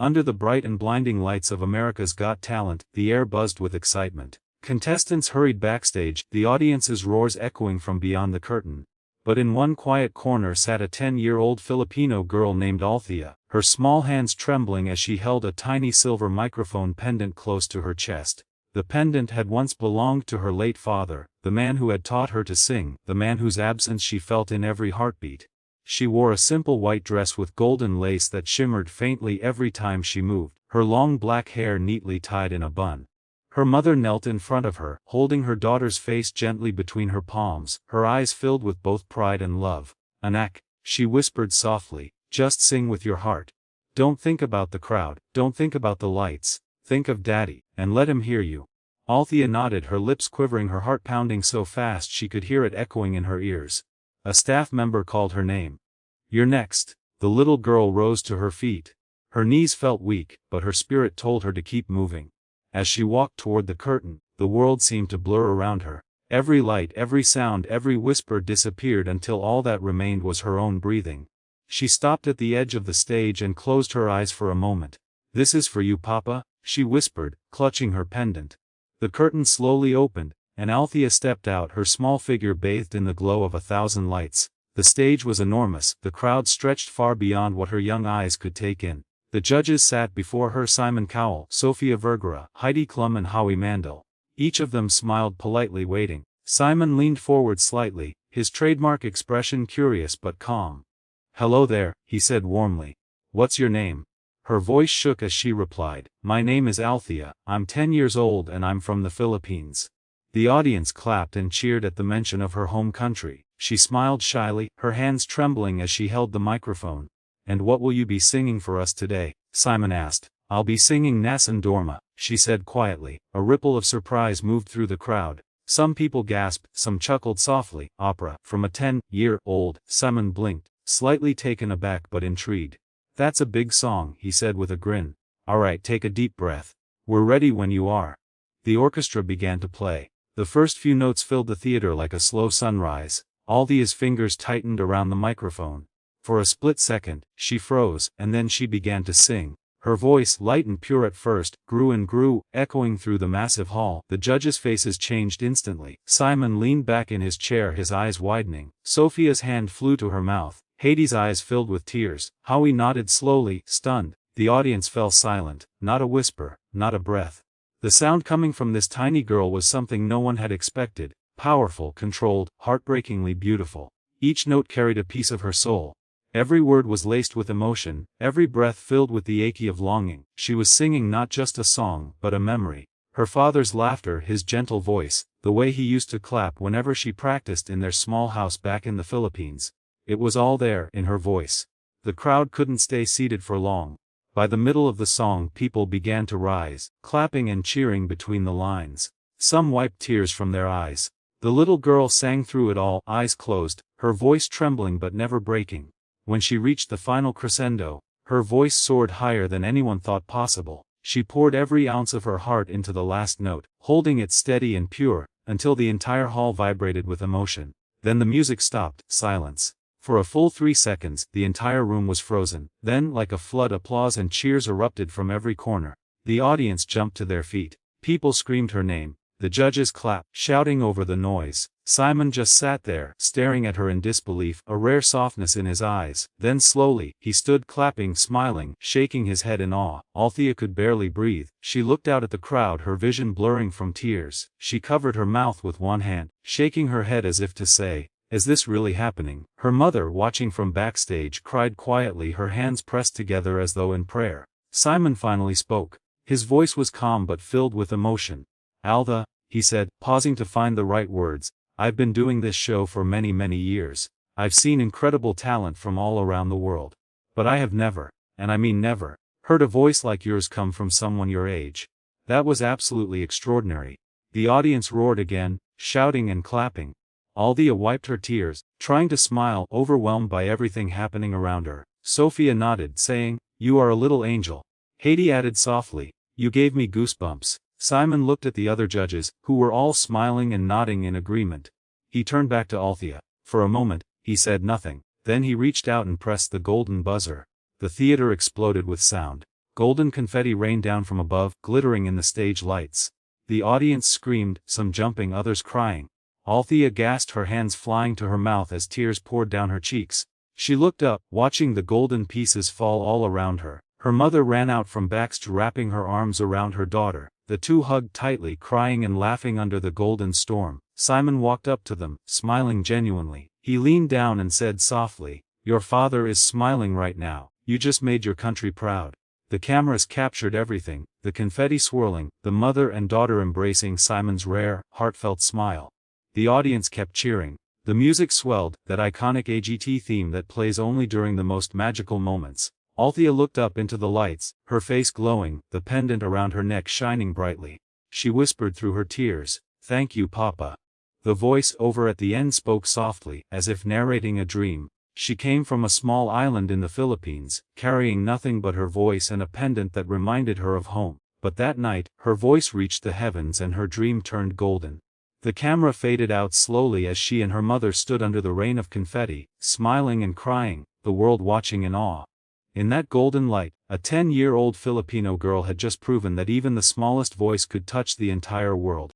Under the bright and blinding lights of America's Got Talent, the air buzzed with excitement. Contestants hurried backstage, the audience's roars echoing from beyond the curtain. But in one quiet corner sat a 10-year-old Filipino girl named Althea, her small hands trembling as she held a tiny silver microphone pendant close to her chest. The pendant had once belonged to her late father, the man who had taught her to sing, the man whose absence she felt in every heartbeat. She wore a simple white dress with golden lace that shimmered faintly every time she moved, her long black hair neatly tied in a bun. Her mother knelt in front of her, holding her daughter's face gently between her palms, her eyes filled with both pride and love. "Anak," she whispered softly, "just sing with your heart. Don't think about the crowd, don't think about the lights, think of Daddy, and let him hear you." Althea nodded, her lips quivering, her heart pounding so fast she could hear it echoing in her ears. A staff member called her name. "You're next." The little girl rose to her feet. Her knees felt weak, but her spirit told her to keep moving. As she walked toward the curtain, the world seemed to blur around her. Every light, every sound, every whisper disappeared until all that remained was her own breathing. She stopped at the edge of the stage and closed her eyes for a moment. "This is for you, Papa," she whispered, clutching her pendant. The curtain slowly opened, and Althea stepped out, her small figure bathed in the glow of 1,000 lights. The stage was enormous, the crowd stretched far beyond what her young eyes could take in. The judges sat before her: Simon Cowell, Sofia Vergara, Heidi Klum and Howie Mandel. Each of them smiled politely, waiting. Simon leaned forward slightly, his trademark expression curious but calm. "Hello there," he said warmly. "What's your name?" Her voice shook as she replied, "My name is Althea, I'm 10 years old and I'm from the Philippines." The audience clapped and cheered at the mention of her home country. She smiled shyly, her hands trembling as she held the microphone. "And what will you be singing for us today?" Simon asked. "I'll be singing Nasan Dorma," she said quietly. A ripple of surprise moved through the crowd. Some people gasped, some chuckled softly. "Opera, from a 10-year-old, Simon blinked, slightly taken aback but intrigued. "That's a big song," he said with a grin. "Alright, take a deep breath. We're ready when you are." The orchestra began to play. The first few notes filled the theater like a slow sunrise. Althea's fingers tightened around the microphone. For a split second, she froze, and then she began to sing. Her voice, light and pure at first, grew and grew, echoing through the massive hall. The judges' faces changed instantly. Simon leaned back in his chair, his eyes widening. Sophia's hand flew to her mouth. Heidi's eyes filled with tears. Howie nodded slowly, stunned. The audience fell silent, not a whisper, not a breath. The sound coming from this tiny girl was something no one had expected. Powerful, controlled, heartbreakingly beautiful. Each note carried a piece of her soul. Every word was laced with emotion, every breath filled with the ache of longing. She was singing not just a song, but a memory. Her father's laughter, his gentle voice, the way he used to clap whenever she practiced in their small house back in the Philippines. It was all there, in her voice. The crowd couldn't stay seated for long. By the middle of the song, people began to rise, clapping and cheering between the lines. Some wiped tears from their eyes. The little girl sang through it all, eyes closed, her voice trembling but never breaking. When she reached the final crescendo, her voice soared higher than anyone thought possible. She poured every ounce of her heart into the last note, holding it steady and pure, until the entire hall vibrated with emotion. Then the music stopped, silence. For a full 3 seconds, the entire room was frozen. Then, like a flood, applause and cheers erupted from every corner. The audience jumped to their feet. People screamed her name. The judges clapped, shouting over the noise. Simon just sat there, staring at her in disbelief, a rare softness in his eyes. Then slowly, he stood clapping, smiling, shaking his head in awe. Althea could barely breathe. She looked out at the crowd, her vision blurring from tears. She covered her mouth with one hand, shaking her head as if to say, "Is this really happening?" Her mother, watching from backstage, cried quietly, her hands pressed together as though in prayer. Simon finally spoke. His voice was calm but filled with emotion. "Althea," he said, pausing to find the right words, "I've been doing this show for many, many years. I've seen incredible talent from all around the world. But I have never, and I mean never, heard a voice like yours come from someone your age. That was absolutely extraordinary." The audience roared again, shouting and clapping. Althea wiped her tears, trying to smile, overwhelmed by everything happening around her. Sophia nodded, saying, "You are a little angel." Heidi added softly, "You gave me goosebumps." Simon looked at the other judges, who were all smiling and nodding in agreement. He turned back to Althea. For a moment, he said nothing. Then he reached out and pressed the golden buzzer. The theater exploded with sound. Golden confetti rained down from above, glittering in the stage lights. The audience screamed, some jumping, others crying. Althea gasped, her hands flying to her mouth as tears poured down her cheeks. She looked up, watching the golden pieces fall all around her. Her mother ran out from backstage, wrapping her arms around her daughter. The two hugged tightly, crying and laughing under the golden storm. Simon walked up to them, smiling genuinely. He leaned down and said softly, "Your father is smiling right now. You just made your country proud." The cameras captured everything, the confetti swirling, the mother and daughter embracing Simon's rare, heartfelt smile. The audience kept cheering. The music swelled, that iconic AGT theme that plays only during the most magical moments. Althea looked up into the lights, her face glowing, the pendant around her neck shining brightly. She whispered through her tears, "Thank you, Papa." The voice over at the end spoke softly, as if narrating a dream. She came from a small island in the Philippines, carrying nothing but her voice and a pendant that reminded her of home. But that night, her voice reached the heavens and her dream turned golden. The camera faded out slowly as she and her mother stood under the rain of confetti, smiling and crying, the world watching in awe. In that golden light, a 10-year-old Filipino girl had just proven that even the smallest voice could touch the entire world.